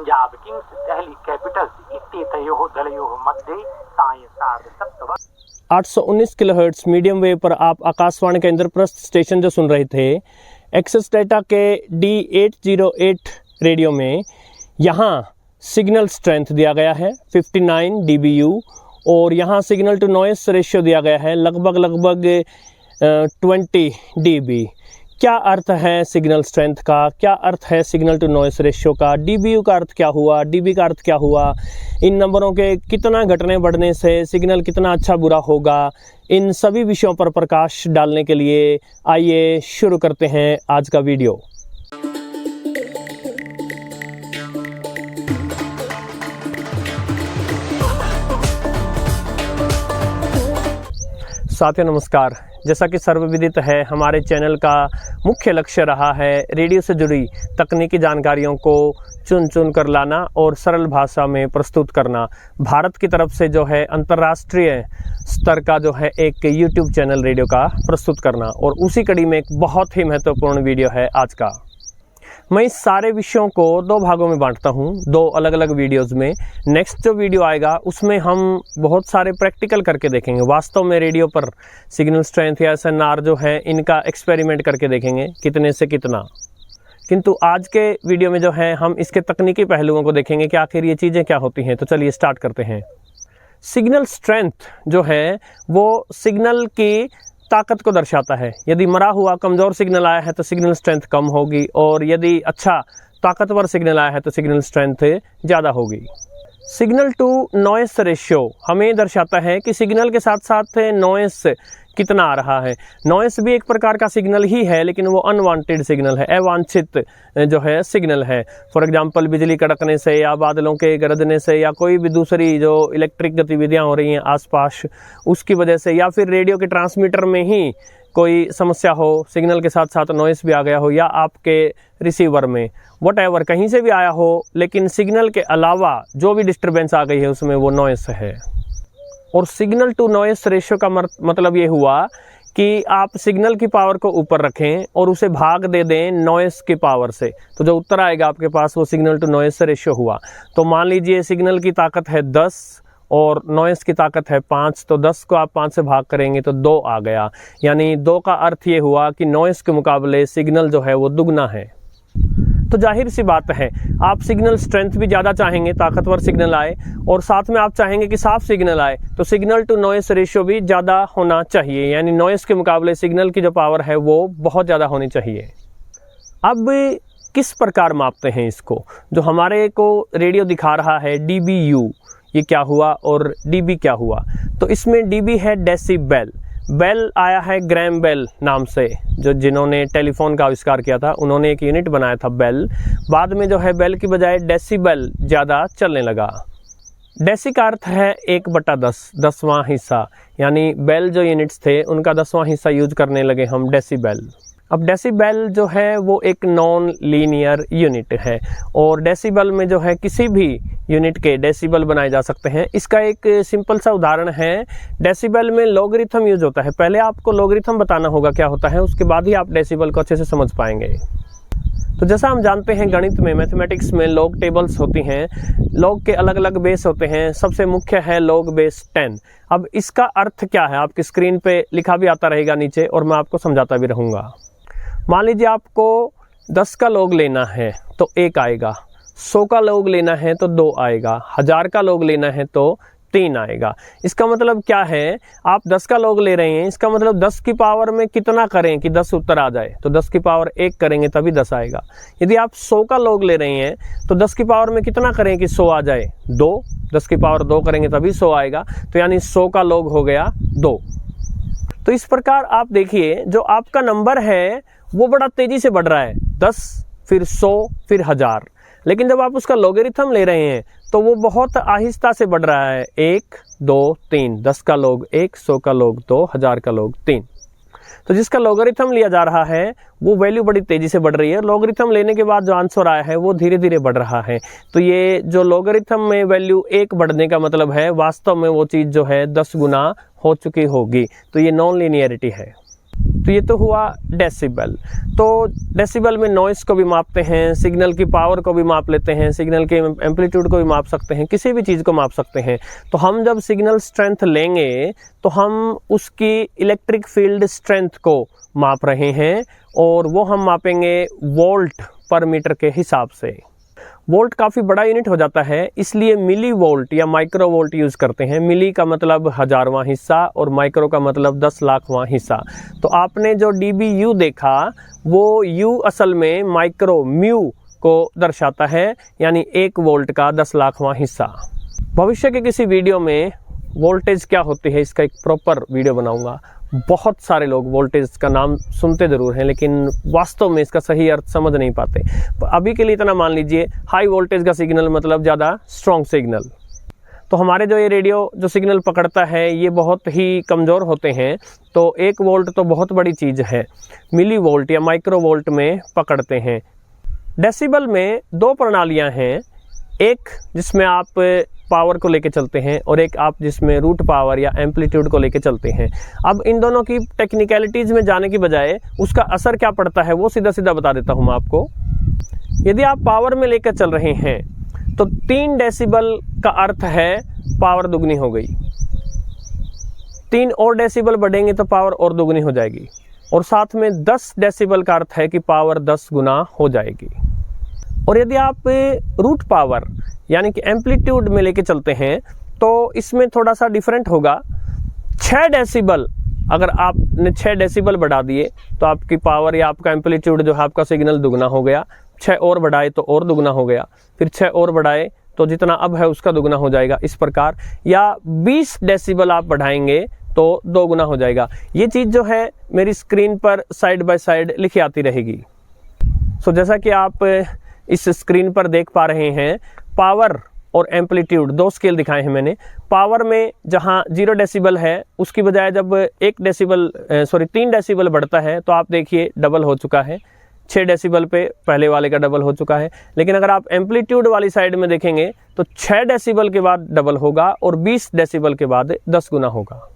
Punjab Kings Delhi Capitals इत्येतयोः दलयोः मध्ये सायं 819 किलोहर्ट्ज मीडियम वेव पर आप आकाशवाणी के इंद्रप्रस्थ स्टेशन जो सुन रहे थे, एक्सेस डेटा के D808 रेडियो में यहाँ सिग्नल स्ट्रेंथ दिया गया है 59 dBu और यहाँ सिग्नल टू नॉइस रेशियो दिया गया है लगभग 20 dB। क्या अर्थ है सिग्नल स्ट्रेंथ का, क्या अर्थ है सिग्नल टू नॉइस रेशियो का, dBu का अर्थ क्या हुआ, dB का अर्थ क्या हुआ, इन नंबरों के कितना घटने बढ़ने से सिग्नल कितना अच्छा बुरा होगा, इन सभी विषयों पर प्रकाश डालने के लिए आइए शुरू करते हैं आज का वीडियो। साथियों नमस्कार। जैसा कि सर्वविदित है, हमारे चैनल का मुख्य लक्ष्य रहा है रेडियो से जुड़ी तकनीकी जानकारियों को चुन चुन कर लाना और सरल भाषा में प्रस्तुत करना। भारत की तरफ से जो है अंतर्राष्ट्रीय स्तर का जो है एक YouTube चैनल रेडियो का प्रस्तुत करना, और उसी कड़ी में एक बहुत ही महत्वपूर्ण वीडियो है आज का। मैं इस सारे विषयों को दो भागों में बांटता हूं, दो अलग अलग वीडियोस में। नेक्स्ट जो वीडियो आएगा उसमें हम बहुत सारे प्रैक्टिकल करके देखेंगे, वास्तव में रेडियो पर सिग्नल स्ट्रेंथ या SNR जो है इनका एक्सपेरिमेंट करके देखेंगे कितने से कितना। किंतु आज के वीडियो में जो है हम इसके तकनीकी पहलुओं को देखेंगे कि आखिर ये चीज़ें क्या होती हैं। तो चलिए स्टार्ट करते हैं। सिग्नल स्ट्रेंथ जो है वो सिग्नल की ताकत को दर्शाता है। यदि मरा हुआ कमज़ोर सिग्नल आया है तो सिग्नल स्ट्रेंथ कम होगी, और यदि अच्छा ताकतवर सिग्नल आया है तो सिग्नल स्ट्रेंथ ज़्यादा होगी। सिग्नल टू नॉइस रेशियो हमें दर्शाता है कि सिग्नल के साथ साथ नॉइस कितना आ रहा है। नॉइस भी एक प्रकार का सिग्नल ही है, लेकिन वो अनवांटेड सिग्नल है, अवांछित जो है सिग्नल है। फॉर एग्जांपल बिजली कड़कने से या बादलों के गरजने से या कोई भी दूसरी जो इलेक्ट्रिक गतिविधियां हो रही हैं आसपास, उसकी वजह से, या फिर रेडियो के ट्रांसमीटर में ही कोई समस्या हो, सिग्नल के साथ साथ नॉइस भी आ गया हो, या आपके रिसीवर में व्हाटएवर कहीं से भी आया हो, लेकिन सिग्नल के अलावा जो भी डिस्टर्बेंस आ गई है उसमें वो नॉइस है। और सिग्नल टू नॉइस रेशियो का मतलब ये हुआ कि आप सिग्नल की पावर को ऊपर रखें और उसे भाग दे दें नॉइस की पावर से, तो जो उत्तर आएगा आपके पास वो सिग्नल टू नॉइस रेशियो हुआ। तो मान लीजिए सिग्नल की ताकत है 10 और नॉइस की ताकत है 5, तो 10 को आप 5 से भाग करेंगे तो 2 आ गया। यानी 2 का अर्थ ये हुआ कि नॉइस के मुकाबले सिग्नल जो है वो दुगना है। तो जाहिर सी बात है आप सिग्नल स्ट्रेंथ भी ज़्यादा चाहेंगे, ताकतवर सिग्नल आए, और साथ में आप चाहेंगे कि साफ सिग्नल आए, तो सिग्नल टू नॉइस रेशियो भी ज़्यादा होना चाहिए। यानी नॉइस के मुकाबले सिग्नल की जो पावर है वो बहुत ज़्यादा होनी चाहिए। अब किस प्रकार मापते हैं इसको? जो हमारे को रेडियो दिखा रहा है dBu, ये क्या हुआ, और dB क्या हुआ? तो इसमें dB है डेसिबल। बेल आया है ग्रैम बेल नाम से, जो जिन्होंने टेलीफोन का आविष्कार किया था उन्होंने एक यूनिट बनाया था बेल। बाद में जो है बेल की बजाय डेसिबल ज़्यादा चलने लगा। डेसी का अर्थ है 1/10, 10वां हिस्सा। यानी बेल जो यूनिट्स थे उनका 10वां हिस्सा यूज करने लगे हम डेसिबल। अब डेसिबल जो है वो एक नॉन लीनियर यूनिट है, और डेसिबल में जो है किसी भी यूनिट के डेसिबल बनाए जा सकते हैं। इसका एक सिंपल सा उदाहरण है, डेसिबल में लॉगरिथम यूज होता है। पहले आपको लॉगरिथम बताना होगा क्या होता है, उसके बाद ही आप डेसिबल को अच्छे से समझ पाएंगे। तो जैसा हम जानते हैं गणित में, मैथमेटिक्स में लॉग टेबल्स होती हैं, लॉग के अलग अलग बेस होते हैं। सबसे मुख्य है लॉग बेस 10। अब इसका अर्थ क्या है आपकी स्क्रीन पे लिखा भी आता रहेगा नीचे, और मैं आपको समझाता भी रहूँगा। मान लीजिए आपको 10 का लॉग लेना है तो 1 आएगा, 100 का लॉग लेना है तो 2 आएगा, 1000 का लॉग लेना है तो 3 आएगा। इसका मतलब क्या है, आप 10 का लॉग ले रहे हैं, इसका मतलब 10 की पावर में कितना करें कि 10 उत्तर आ जाए, तो 10 की पावर 1 करेंगे तभी 10 आएगा। यदि आप 100 का लॉग ले रहे हैं तो 10 की पावर में कितना करें कि 100 आ जाए, 2, 10 की पावर 2 करेंगे तभी 100 आएगा, तो यानी 100 का लॉग हो गया 2। तो इस प्रकार आप देखिए जो आपका नंबर है वो बड़ा तेजी से बढ़ रहा है, 10 फिर 100 फिर 1000, लेकिन जब आप उसका लॉगरिथम ले रहे हैं तो वो बहुत आहिस्ता से बढ़ रहा है। 1 2 3, 10 का लॉग 1, 100 का लॉग 2, 1000 का लॉग 3। तो जिसका लॉगरिथम लिया जा रहा है वो वैल्यू बड़ी तेजी से बढ़ रही है। लॉगरिथम लेने के बाद जो आंसर आया है वो धीरे धीरे बढ़ रहा है। तो ये जो लॉगरिथम में वैल्यू 1 बढ़ने का मतलब है वास्तव में वो चीज़ जो है 10 गुना हो चुकी होगी। तो ये नॉन लीनियरिटी है। तो ये तो हुआ डेसिबल। तो डेसिबल में नॉइस को भी मापते हैं, सिग्नल की पावर को भी माप लेते हैं, सिग्नल के एम्पलीट्यूड को भी माप सकते हैं, किसी भी चीज़ को माप सकते हैं। तो हम जब सिग्नल स्ट्रेंथ लेंगे तो हम उसकी इलेक्ट्रिक फील्ड स्ट्रेंथ को माप रहे हैं, और वो हम मापेंगे वोल्ट पर मीटर के हिसाब से। वोल्ट काफ़ी बड़ा यूनिट हो जाता है, इसलिए मिली वोल्ट या माइक्रो वोल्ट यूज़ करते हैं। मिली का मतलब 1000वां हिस्सा और माइक्रो का मतलब 10 लाखवां हिस्सा। तो आपने जो dBu देखा वो U असल में माइक्रो म्यू को दर्शाता है, यानी 1 वोल्ट का 10 लाखवां हिस्सा। भविष्य के किसी वीडियो में वोल्टेज क्या होती है इसका एक प्रॉपर वीडियो बनाऊंगा। बहुत सारे लोग वोल्टेज का नाम सुनते ज़रूर हैं, लेकिन वास्तव में इसका सही अर्थ समझ नहीं पाते। अभी के लिए इतना मान लीजिए, हाई वोल्टेज का सिग्नल मतलब ज़्यादा स्ट्रॉन्ग सिग्नल। तो हमारे जो ये रेडियो जो सिग्नल पकड़ता है ये बहुत ही कमज़ोर होते हैं, तो 1 वोल्ट तो बहुत बड़ी चीज़ है। मिली वोल्ट या माइक्रो वोल्ट में पकड़ते हैं। डेसिबल में 2 प्रणालियाँ हैं, एक जिसमें आप पावर को लेके चलते हैं और एक आप जिसमें रूट पावर या एम्पलीट्यूड को लेके चलते हैं। अब इन दोनों की टेक्निकलिटीज़ में जाने की बजाय उसका असर क्या पड़ता है वो सीधा सीधा बता देता हूँ मैं आपको। यदि आप पावर में लेकर चल रहे हैं तो 3 डेसिबल का अर्थ है पावर दुगनी हो गई। 3 और डेसिबल बढ़ेंगे तो पावर और दुगनी हो जाएगी, और साथ में 10 डेसिबल का अर्थ है कि पावर 10 गुना हो जाएगी। और यदि आप रूट पावर यानी कि एम्पलीट्यूड में लेके चलते हैं तो इसमें थोड़ा सा डिफरेंट होगा। 6 डेसिबल अगर आपने 6 डेसिबल बढ़ा दिए तो आपकी पावर या आपका एम्पलीट्यूड जो है आपका सिग्नल दुगना हो गया। 6 और बढ़ाए तो और दुगना हो गया, फिर 6 और बढ़ाए तो जितना अब है उसका दुगना हो जाएगा, इस प्रकार। या 20 डेसिबल आप बढ़ाएंगे तो 2 गुना हो जाएगा। ये चीज़ जो है मेरी स्क्रीन पर साइड बाय साइड लिखी आती रहेगी। सो जैसा कि आप इस स्क्रीन पर देख पा रहे हैं, पावर और एम्पलीट्यूड 2 स्केल दिखाए हैं मैंने। पावर में जहां 0 डेसिबल है उसकी बजाय जब 3 डेसिबल बढ़ता है तो आप देखिए डबल हो चुका है। 6 डेसिबल पे पहले वाले का डबल हो चुका है। लेकिन अगर आप एम्पलीट्यूड वाली साइड में देखेंगे तो 6 डेसिबल के बाद डबल होगा और 20 डेसिबल के बाद 10 गुना होगा।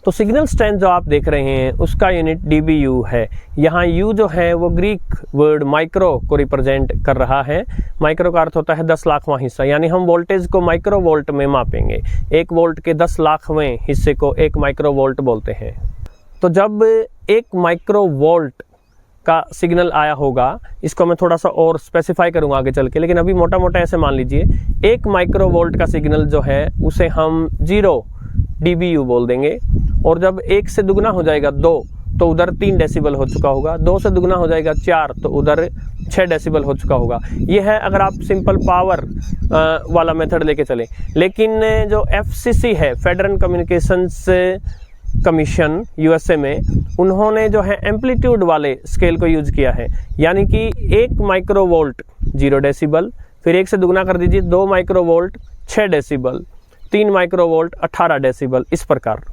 तो सिग्नल स्ट्रेंथ जो आप देख रहे हैं उसका यूनिट dBu है। यहाँ U जो है वो ग्रीक वर्ड माइक्रो को रिप्रेजेंट कर रहा है। माइक्रो का अर्थ होता है 10 लाखवां हिस्सा, यानी हम वोल्टेज को माइक्रो वोल्ट में मापेंगे। 1 वोल्ट के 10 लाखवें हिस्से को 1 माइक्रो वोल्ट बोलते हैं। तो जब 1 माइक्रो वोल्ट का सिग्नल आया होगा, इसको मैं थोड़ा सा और स्पेसिफाई करूंगा आगे चल के, लेकिन अभी मोटा मोटा ऐसे मान लीजिए 1 माइक्रो वोल्ट का सिग्नल जो है उसे हम 0 dBu बोल देंगे। और जब 1 से दुगना हो जाएगा 2 तो उधर 3 डेसिबल हो चुका होगा। 2 से दुगना हो जाएगा 4 तो उधर 6 डेसिबल हो चुका होगा। ये है अगर आप सिंपल पावर वाला मेथड लेके चलें। लेकिन जो FCC है, फेडरल कम्युनिकेशंस कमीशन USA में, उन्होंने जो है एम्पलीट्यूड वाले स्केल को यूज किया है। यानी कि 1 माइक्रो वोल्ट 0 डेसिबल, फिर 1 से दुगना कर दीजिए 2 micro volt 6 decibel, 3 micro volt 18 decibel, इस प्रकार।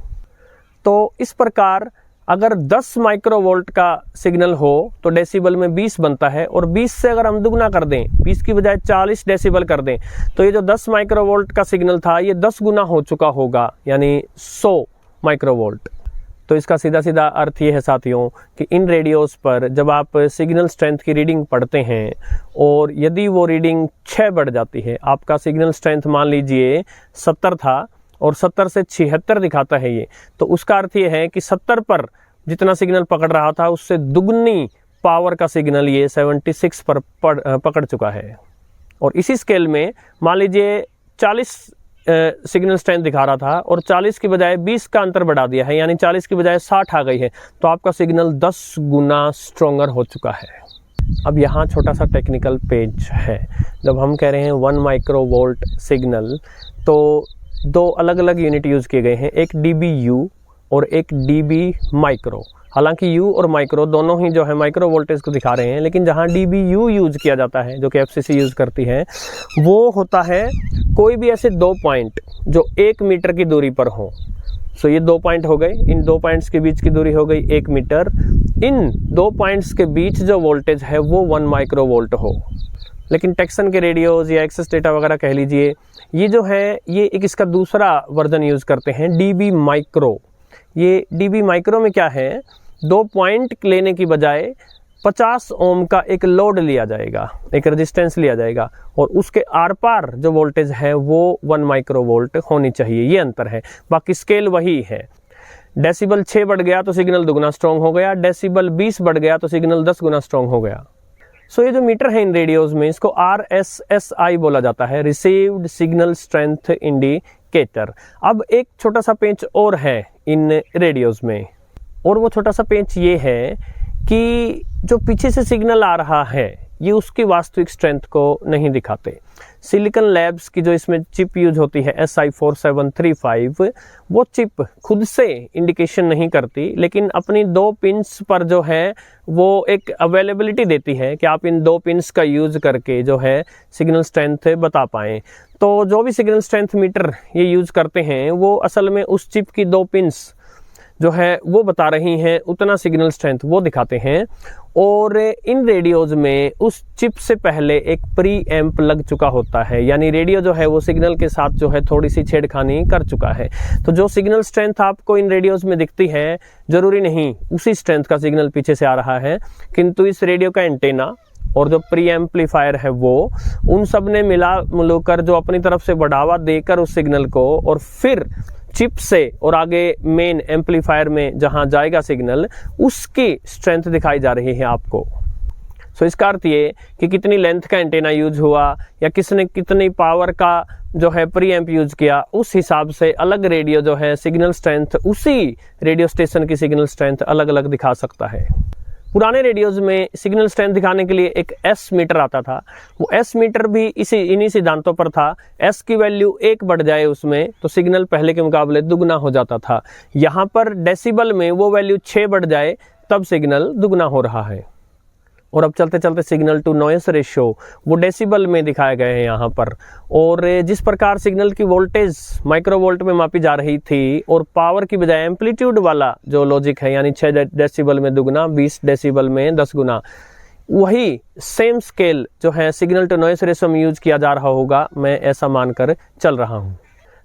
तो इस प्रकार अगर 10 माइक्रो वोल्ट का सिग्नल हो तो डेसिबल में 20 बनता है, और 20 से अगर हम दुगना कर दें, 20 की बजाय 40 डेसिबल कर दें, तो ये जो 10 माइक्रो वोल्ट का सिग्नल था ये 10 गुना हो चुका होगा, यानी 100 माइक्रो वोल्ट। तो इसका सीधा सीधा अर्थ ये है साथियों कि इन रेडियोस पर जब आप सिग्नल स्ट्रेंथ की रीडिंग पढ़ते हैं और यदि वो रीडिंग 6 बढ़ जाती है, आपका सिग्नल स्ट्रेंथ मान लीजिए 70 था और 70 से 76 दिखाता है ये, तो उसका अर्थ ये है कि 70 पर जितना सिग्नल पकड़ रहा था उससे दुगनी पावर का सिग्नल ये 76 पर पकड़ चुका है। और इसी स्केल में मान लीजिए 40 सिग्नल स्ट्रेंथ दिखा रहा था और 40 की बजाय 20 का अंतर बढ़ा दिया है, यानी 40 की बजाय 60 आ गई है, तो आपका सिग्नल 10 गुना स्ट्रोंगर हो चुका है। अब यहाँ छोटा सा टेक्निकल पेज है। जब हम कह रहे हैं 1 माइक्रो वोल्ट सिग्नल, तो 2 अलग अलग यूनिट यूज़ किए गए हैं, एक dBu और एक dB माइक्रो। हालांकि U और माइक्रो दोनों ही जो है माइक्रो वोल्टेज को दिखा रहे हैं, लेकिन जहां dBu यूज़ किया जाता है, जो कि FCC यूज़ करती है, वो होता है कोई भी ऐसे 2 पॉइंट जो 1 मीटर की दूरी पर हो। सो ये 2 पॉइंट हो गए, इन 2 पॉइंट्स के बीच की दूरी हो गई 1 मीटर। इन 2 पॉइंट्स के बीच जो वोल्टेज है वो 1 माइक्रो वोल्ट हो। लेकिन टेक्सन के रेडियोज़ या एक्सेस डेटा वगैरह कह लीजिए, ये जो है ये एक इसका दूसरा वर्जन यूज़ करते हैं, dB माइक्रो। ये dB माइक्रो में क्या है, 2 पॉइंट लेने की बजाय 50 ओम का एक लोड लिया जाएगा, एक रेजिस्टेंस लिया जाएगा, और उसके आर पार जो वोल्टेज है वो 1 माइक्रोवोल्ट होनी चाहिए। ये अंतर है, बाकी स्केल वही है। डेसिबल 6 बढ़ गया तो सिग्नल दुगना स्ट्रॉन्ग हो गया, डेसिबल 20 बढ़ गया तो सिग्नल 10 गुना स्ट्रॉन्ग हो गया। सो ये जो मीटर है इन रेडियोज में, इसको RSSI बोला जाता है, रिसीव्ड सिग्नल स्ट्रेंथ इंडिकेटर। अब एक छोटा सा पेंच और है इन रेडियोज में, और वो छोटा सा पेंच ये है कि जो पीछे से सिग्नल आ रहा है ये उसकी वास्तविक स्ट्रेंथ को नहीं दिखाते। सिलिकॉन लैब्स की जो इसमें चिप यूज होती है SI4735, वो चिप खुद से इंडिकेशन नहीं करती, लेकिन अपनी 2 पिन्स पर जो है वो एक अवेलेबिलिटी देती है कि आप इन 2 पिन्स का यूज करके जो है सिग्नल स्ट्रेंथ बता पाएं। तो जो भी सिग्नल स्ट्रेंथ मीटर ये यूज करते हैं वो असल में उस चिप की 2 पिन्स जो है वो बता रही हैं, उतना सिग्नल स्ट्रेंथ वो दिखाते हैं। और इन रेडियोज में उस चिप से पहले एक प्री एम्प लग चुका होता है, यानी रेडियो जो है वो सिग्नल के साथ जो है थोड़ी सी छेड़खानी कर चुका है। तो जो सिग्नल स्ट्रेंथ आपको इन रेडियोज में दिखती है, जरूरी नहीं उसी स्ट्रेंथ का सिग्नल पीछे से आ रहा है, किंतु इस रेडियो का एंटेना और जो प्री एम्पलीफायर है वो, उन सब ने मिलकर जो अपनी तरफ से बढ़ावा देकर उस सिग्नल को, और फिर चिप से और आगे मेन एम्पलीफायर में जहां जाएगा सिग्नल, उसकी स्ट्रेंथ दिखाई जा रही है आपको। सो इसका अर्थ ये कि कितनी लेंथ का एंटेना यूज हुआ या किसने कितनी पावर का जो है प्री एम्प यूज किया, उस हिसाब से अलग रेडियो जो है सिग्नल स्ट्रेंथ, उसी रेडियो स्टेशन की सिग्नल स्ट्रेंथ अलग अलग दिखा सकता है। पुराने रेडियोज में सिग्नल स्ट्रेंथ दिखाने के लिए एक एस मीटर आता था। वो एस मीटर भी इन्हीं सिद्धांतों पर था। एस की वैल्यू 1 बढ़ जाए उसमें तो सिग्नल पहले के मुकाबले दुगना हो जाता था। यहाँ पर डेसिबल में वो वैल्यू 6 बढ़ जाए तब सिग्नल दुगना हो रहा है। और अब चलते चलते सिग्नल टू नॉइस रेशियो वो डेसिबल में दिखाए गए हैं यहाँ पर। और जिस प्रकार सिग्नल की वोल्टेज माइक्रोवोल्ट में मापी जा रही थी और पावर की बजाय एम्पलीट्यूड वाला जो लॉजिक है, यानी 6 डेसिबल में दुगना, 20 डेसिबल में 10 गुना, वही सेम स्केल जो है सिग्नल टू नॉइस रेशियो में यूज किया जा रहा होगा, मैं ऐसा मानकर चल रहा हूँ।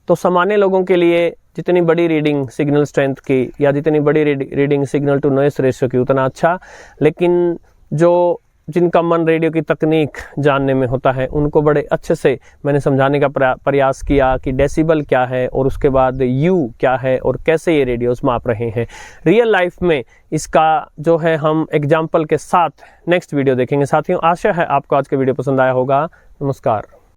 तो सामान्य लोगों के लिए जितनी बड़ी रीडिंग सिग्नल स्ट्रेंथ की या जितनी बड़ी reading signal to noise ratio की उतना अच्छा, लेकिन जो जिनका मन रेडियो की तकनीक जानने में होता है उनको बड़े अच्छे से मैंने समझाने का प्रयास किया कि डेसिबल क्या है और उसके बाद यू क्या है और कैसे ये रेडियोस माप रहे हैं रियल लाइफ में। इसका जो है हम एग्जाम्पल के साथ नेक्स्ट वीडियो देखेंगे। साथियों, आशा है आपको आज का वीडियो पसंद आया होगा। नमस्कार।